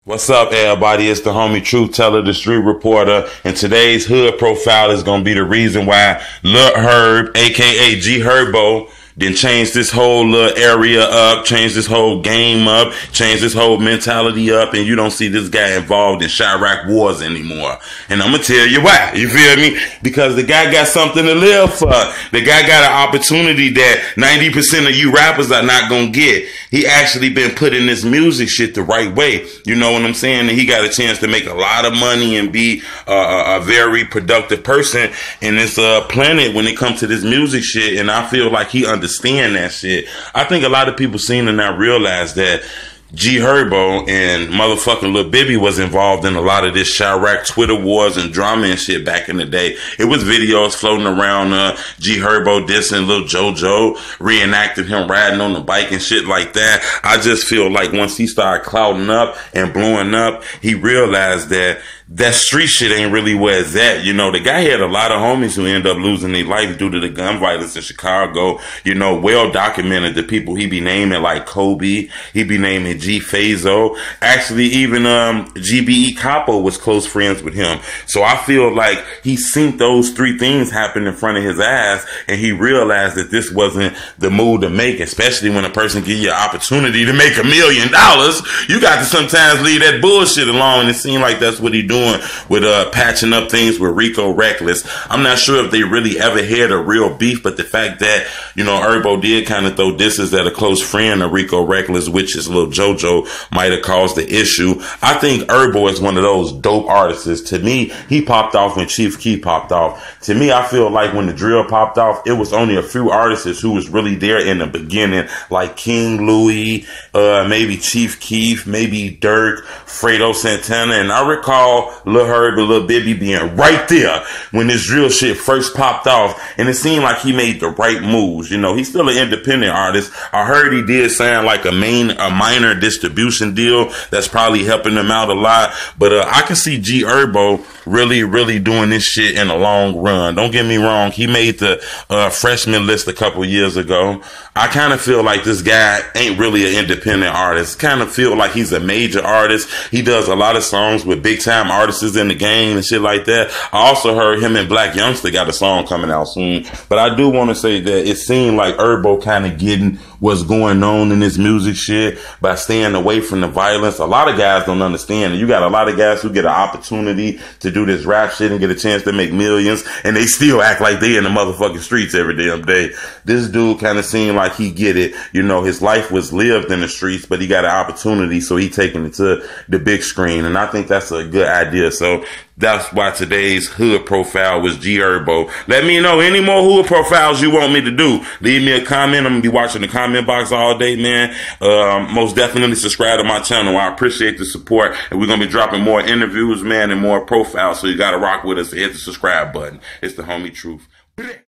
What's up, everybody? It's the homie Truth Teller, the street reporter, and today's hood profile is gonna be the reason why Lil Herb, aka G Herbo, then change this whole little area up, change this whole game up, change this whole mentality up, and you don't see this guy involved in Chiraq wars anymore. And I'm gonna tell you why. You feel me? Because the guy got something to live for. The guy got an opportunity that 90% of you rappers are not gonna get. He actually been putting this music shit the right way. You know what I'm saying? And he got a chance to make a lot of money and be a very productive person in this planet when it comes to this music shit. And I feel like he understand that shit. I think a lot of people seem to not realize that G Herbo and motherfucking Lil Bibby was involved in a lot of this Chiraq Twitter wars and drama and shit back in the day. It was videos floating around G Herbo dissing Lil JoJo, reenacting him riding on the bike and shit like that. I just feel like once he started clouding up and blowing up, he realized that street shit ain't really where it's at. You know, the guy had a lot of homies who end up losing their life due to the gun violence in Chicago. You know, well documented, the people he be naming like Kobe, he be naming G Fazo. Actually, even GBE Capo was close friends with him. So I feel like he seen those three things happen in front of his ass, and he realized that this wasn't the move to make, especially when a person give you an opportunity to make $1 million. You got to sometimes leave that bullshit alone, and it seemed like that's what he doing with patching up things with Rico Reckless. I'm not sure if they really ever had a real beef, but the fact that, you know, Herbo did kind of throw disses at a close friend of Rico Reckless, which is Lil JoJo, might have caused the issue. I think Herbo is one of those dope artists. To me, he popped off when Chief Keef popped off. To me, I feel like when the drill popped off, it was only a few artists who was really there in the beginning, like King Louis, maybe Chief Keef, maybe Dirk, Fredo Santana, and I recall Lil Herb and Lil Bibby being right there when this drill shit first popped off, and it seemed like he made the right moves. You know, he's still an independent artist. I heard he did sign like a minor distribution deal that's probably helping him out a lot, but I can see G Herbo really doing this shit in the long run. Don't get me wrong, he made the freshman list a couple years ago. I kind of feel like this guy ain't really an independent artist. Kind of feel like he's a major artist. He does a lot of songs with big time artists in the game and shit like that. I also heard him and Black Youngster got a song coming out soon. But I do want to say that it seemed like Herbo kind of getting what's going on in this music shit by staying away from the violence. A lot of guys don't understand it. You got a lot of guys who get an opportunity to do this rap shit and get a chance to make millions, and they still act like they in the motherfucking streets every damn day. This dude kind of seemed like he get it. You know, his life was lived in the streets, but he got an opportunity, so he taking it to the big screen, and I think that's a good idea. So that's why today's hood profile was G Herbo. Let me know any more hood profiles you want me to do. Leave me a comment. I'm gonna be watching the comment box all day, man. Most definitely subscribe to my channel. I appreciate the support, and we're gonna be dropping more interviews, man, and more profiles. So you gotta rock with us. Hit the subscribe button. It's the homie Truth.